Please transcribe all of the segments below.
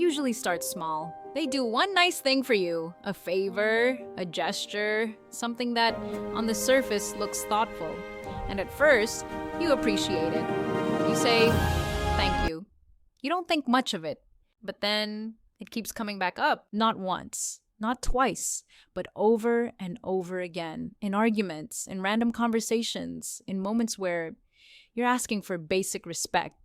usually starts small. They do one nice thing for you, a favor, a gesture, something that on the surface looks thoughtful. And at first, you appreciate it. You say, thank you. You don't think much of it, but then it keeps coming back up. Not once, not twice, but over and over again. In arguments, in random conversations, in moments where you're asking for basic respect.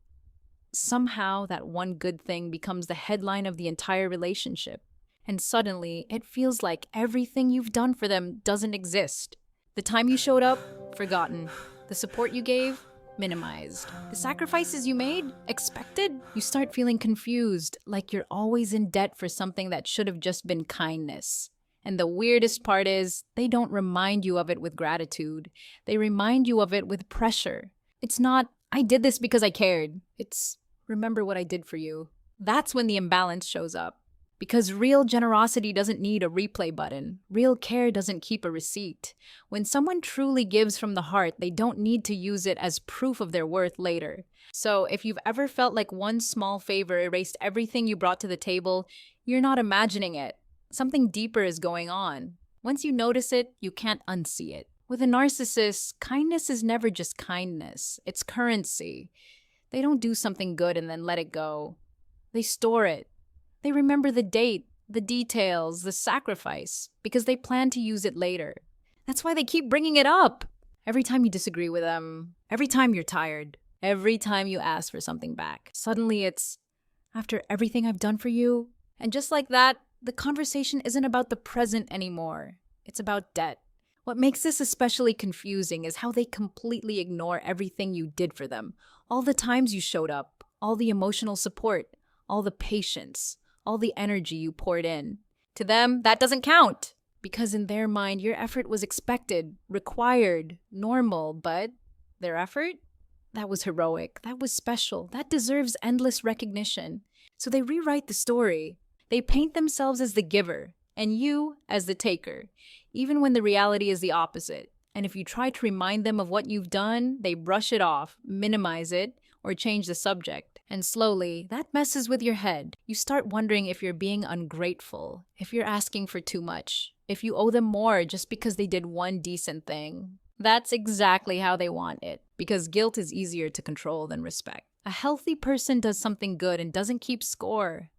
Somehow that one good thing becomes the headline of the entire relationship. And suddenly, it feels like everything you've done for them doesn't exist. The time you showed up, forgotten. The support you gave, minimized. The sacrifices you made, expected. You start feeling confused, like you're always in debt for something that should have just been kindness. And the weirdest part is, they don't remind you of it with gratitude. They remind you of it with pressure. It's not, I did this because I cared. It's, remember what I did for you. That's when the imbalance shows up. Because real generosity doesn't need a replay button. Real care doesn't keep a receipt. When someone truly gives from the heart, they don't need to use it as proof of their worth later. So if you've ever felt like one small favor erased everything you brought to the table, you're not imagining it. Something deeper is going on. Once you notice it, you can't unsee it. With a narcissist, kindness is never just kindness. It's currency. They don't do something good and then let it go. They store it. They remember the date, the details, the sacrifice, because they plan to use it later. That's why they keep bringing it up. Every time you disagree with them, every time you're tired, every time you ask for something back. Suddenly it's, after everything I've done for you. And just like that, the conversation isn't about the present anymore. It's about debt. What makes this especially confusing is how they completely ignore everything you did for them. All the times you showed up, all the emotional support, all the patience, all the energy you poured in. To them, that doesn't count. Because in their mind, your effort was expected, required, normal, but their effort? That was heroic. That was special. That deserves endless recognition. So they rewrite the story. They paint themselves as the giver, and you as the taker, even when the reality is the opposite. And if you try to remind them of what you've done, they brush it off, minimize it, or change the subject. And slowly, that messes with your head. You start wondering if you're being ungrateful, if you're asking for too much, if you owe them more just because they did one decent thing. That's exactly how they want it, because guilt is easier to control than respect. A healthy person does something good and doesn't keep score.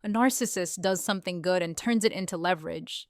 A narcissist does something good and turns it into leverage.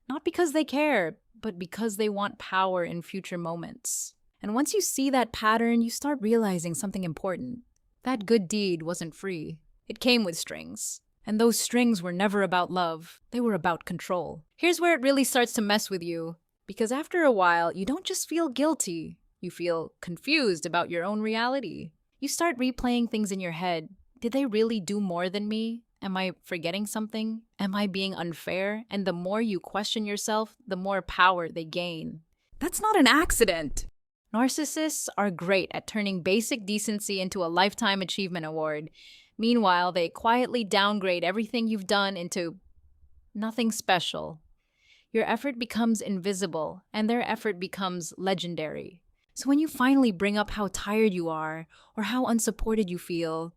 Not because they care, but because they want power in future moments. And once you see that pattern, you start realizing something important. That good deed wasn't free. It came with strings. And those strings were never about love. They were about control. Here's where it really starts to mess with you. Because after a while, you don't just feel guilty. You feel confused about your own reality. You start replaying things in your head. Did they really do more than me? Am I forgetting something? Am I being unfair? And the more you question yourself, the more power they gain. That's not an accident. Narcissists are great at turning basic decency into a lifetime achievement award. Meanwhile, they quietly downgrade everything you've done into nothing special. Your effort becomes invisible, and their effort becomes legendary. So when you finally bring up how tired you are, or how unsupported you feel,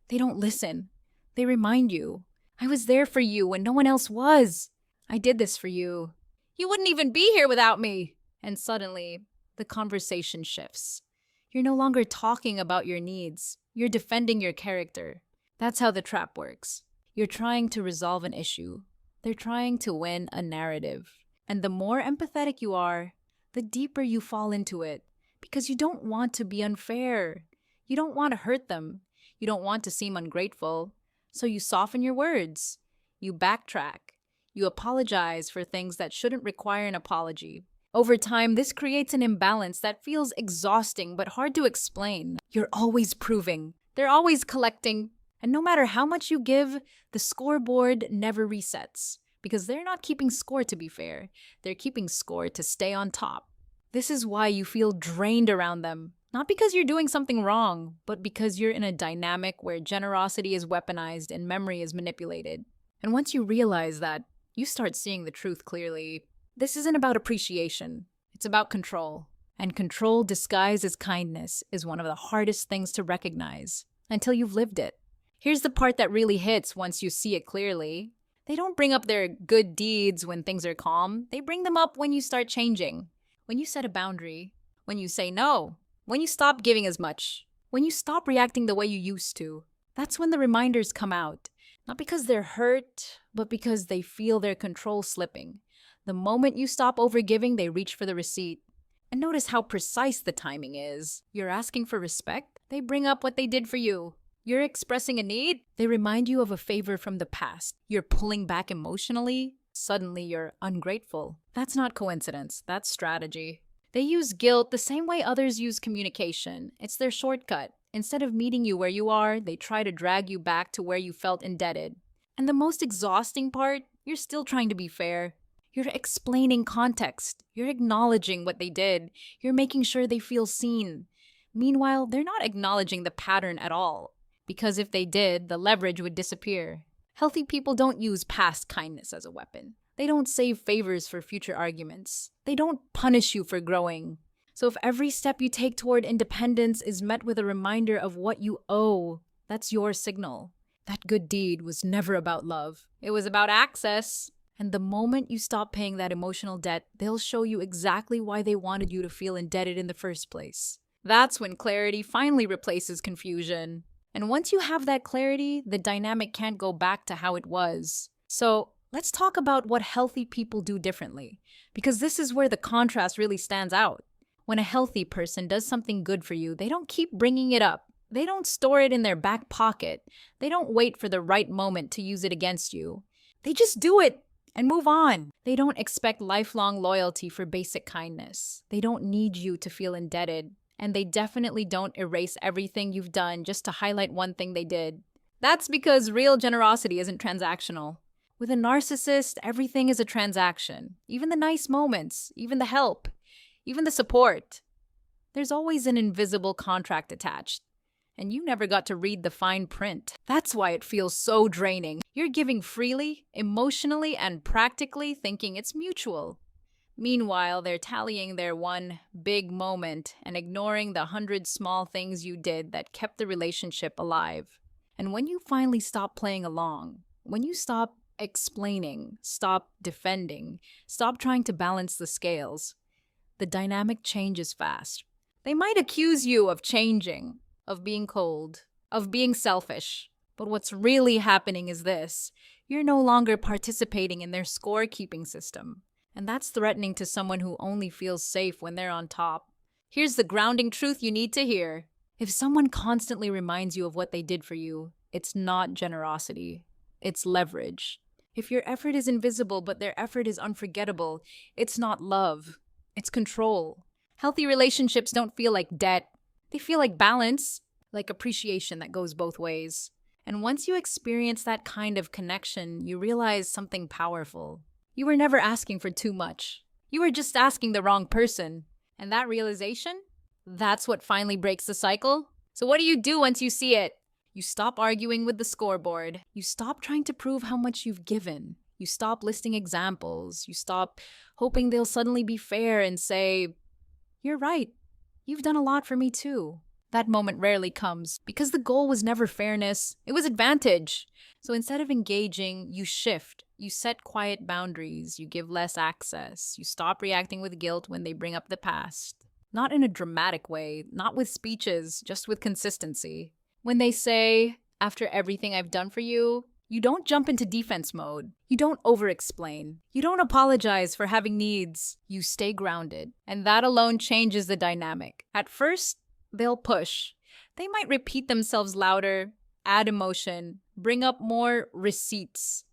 they don't listen. They remind you, I was there for you when no one else was. I did this for you. You wouldn't even be here without me. And suddenly, the conversation shifts. You're no longer talking about your needs. You're defending your character. That's how the trap works. You're trying to resolve an issue. They're trying to win a narrative. And the more empathetic you are, the deeper you fall into it. Because you don't want to be unfair. You don't want to hurt them. You don't want to seem ungrateful. So you soften your words. You backtrack. You apologize for things that shouldn't require an apology. Over time, this creates an imbalance that feels exhausting but hard to explain. You're always proving. They're always collecting. And no matter how much you give, the scoreboard never resets. Because they're not keeping score to be fair. They're keeping score to stay on top. This is why you feel drained around them. Not because you're doing something wrong, but because you're in a dynamic where generosity is weaponized and memory is manipulated. And once you realize that, you start seeing the truth clearly. This isn't about appreciation. It's about control. And control disguised as kindness is one of the hardest things to recognize until you've lived it. Here's the part that really hits once you see it clearly. They don't bring up their good deeds when things are calm. They bring them up when you start changing. When you set a boundary. When you say no. When you stop giving as much. When you stop reacting the way you used to. That's when the reminders come out. Not because they're hurt, but because they feel their control slipping. The moment you stop overgiving, they reach for the receipt. And notice how precise the timing is. You're asking for respect, they bring up what they did for you. You're expressing a need, they remind you of a favor from the past. You're pulling back emotionally, suddenly you're ungrateful. That's not coincidence, that's strategy. They use guilt the same way others use communication. It's their shortcut. Instead of meeting you where you are, they try to drag you back to where you felt indebted. And the most exhausting part, you're still trying to be fair. You're explaining context. You're acknowledging what they did. You're making sure they feel seen. Meanwhile, they're not acknowledging the pattern at all. Because if they did, the leverage would disappear. Healthy people don't use past kindness as a weapon. They don't save favors for future arguments. They don't punish you for growing. So if every step you take toward independence is met with a reminder of what you owe, that's your signal. That good deed was never about love. It was about access. And the moment you stop paying that emotional debt, they'll show you exactly why they wanted you to feel indebted in the first place. That's when clarity finally replaces confusion. And once you have that clarity, the dynamic can't go back to how it was. So let's talk about what healthy people do differently, because this is where the contrast really stands out. When a healthy person does something good for you, they don't keep bringing it up. They don't store it in their back pocket. They don't wait for the right moment to use it against you. They just do it and move on. They don't expect lifelong loyalty for basic kindness. They don't need you to feel indebted. And they definitely don't erase everything you've done just to highlight one thing they did. That's because real generosity isn't transactional. With a narcissist, everything is a transaction. Even the nice moments, even the help, even the support. There's always an invisible contract attached. And you never got to read the fine print. That's why it feels so draining. You're giving freely, emotionally, and practically, thinking it's mutual. Meanwhile, they're tallying their one big moment and ignoring the 100 small things you did that kept the relationship alive. And when you finally stop playing along, when you stop explaining, stop defending, stop trying to balance the scales, the dynamic changes fast. They might accuse you of changing, of being cold, of being selfish. But what's really happening is this. You're no longer participating in their scorekeeping system. And that's threatening to someone who only feels safe when they're on top. Here's the grounding truth you need to hear. If someone constantly reminds you of what they did for you, it's not generosity. It's leverage. If your effort is invisible but their effort is unforgettable, it's not love. It's control. Healthy relationships don't feel like debt. They feel like balance, like appreciation that goes both ways. And once you experience that kind of connection, you realize something powerful. You were never asking for too much. You were just asking the wrong person. And that realization, that's what finally breaks the cycle. So what do you do once you see it? You stop arguing with the scoreboard. You stop trying to prove how much you've given. You stop listing examples. You stop hoping they'll suddenly be fair and say, "You're right. You've done a lot for me too." That moment rarely comes because the goal was never fairness. It was advantage. So instead of engaging, you shift. You set quiet boundaries. You give less access. You stop reacting with guilt when they bring up the past. Not in a dramatic way, not with speeches, just with consistency. When they say, "After everything I've done for you," you don't jump into defense mode. You don't over-explain. You don't apologize for having needs. You stay grounded. And that alone changes the dynamic. At first, they'll push. They might repeat themselves louder, add emotion, bring up more receipts,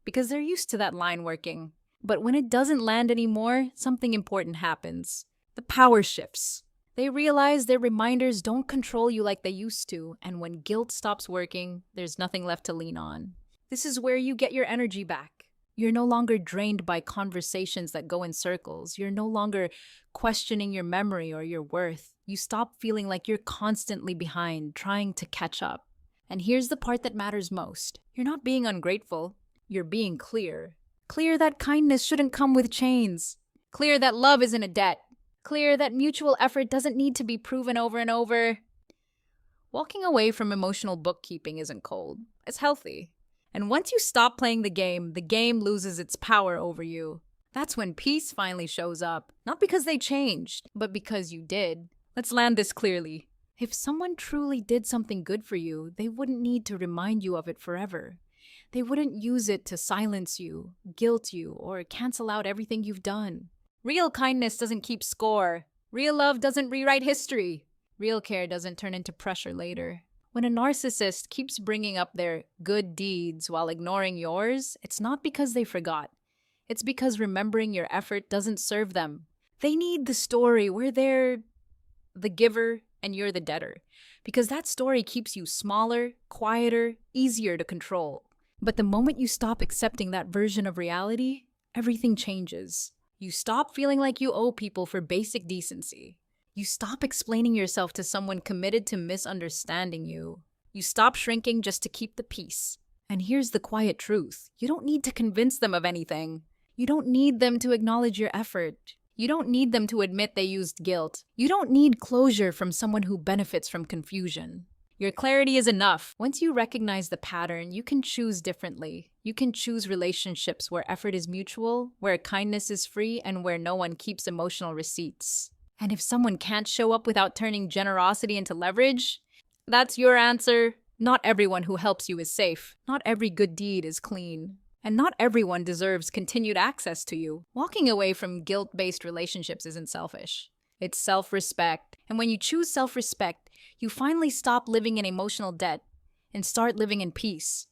because they're used to that line working. But when it doesn't land anymore, something important happens. The power shifts. They realize their reminders don't control you like they used to, and when guilt stops working, there's nothing left to lean on. This is where you get your energy back. You're no longer drained by conversations that go in circles. You're no longer questioning your memory or your worth. You stop feeling like you're constantly behind, trying to catch up. And here's the part that matters most. You're not being ungrateful. You're being clear. Clear that kindness shouldn't come with chains. Clear that love isn't a debt. Clear that mutual effort doesn't need to be proven over and over. Walking away from emotional bookkeeping isn't cold. It's healthy. And once you stop playing the game loses its power over you. That's when peace finally shows up. Not because they changed, but because you did. Let's land this clearly. If someone truly did something good for you, they wouldn't need to remind you of it forever. They wouldn't use it to silence you, guilt you, or cancel out everything you've done. Real kindness doesn't keep score. Real love doesn't rewrite history. Real care doesn't turn into pressure later. When a narcissist keeps bringing up their good deeds while ignoring yours, it's not because they forgot. It's because remembering your effort doesn't serve them. They need the story where they're the giver and you're the debtor, because that story keeps you smaller, quieter, easier to control. But the moment you stop accepting that version of reality, everything changes. You stop feeling like you owe people for basic decency. You stop explaining yourself to someone committed to misunderstanding you. You stop shrinking just to keep the peace. And here's the quiet truth. You don't need to convince them of anything. You don't need them to acknowledge your effort. You don't need them to admit they used guilt. You don't need closure from someone who benefits from confusion. Your clarity is enough. Once you recognize the pattern, you can choose differently. You can choose relationships where effort is mutual, where kindness is free, and where no one keeps emotional receipts. And if someone can't show up without turning generosity into leverage, that's your answer. Not everyone who helps you is safe. Not every good deed is clean. And not everyone deserves continued access to you. Walking away from guilt-based relationships isn't selfish. It's self-respect. And when you choose self-respect, you finally stop living in emotional debt and start living in peace.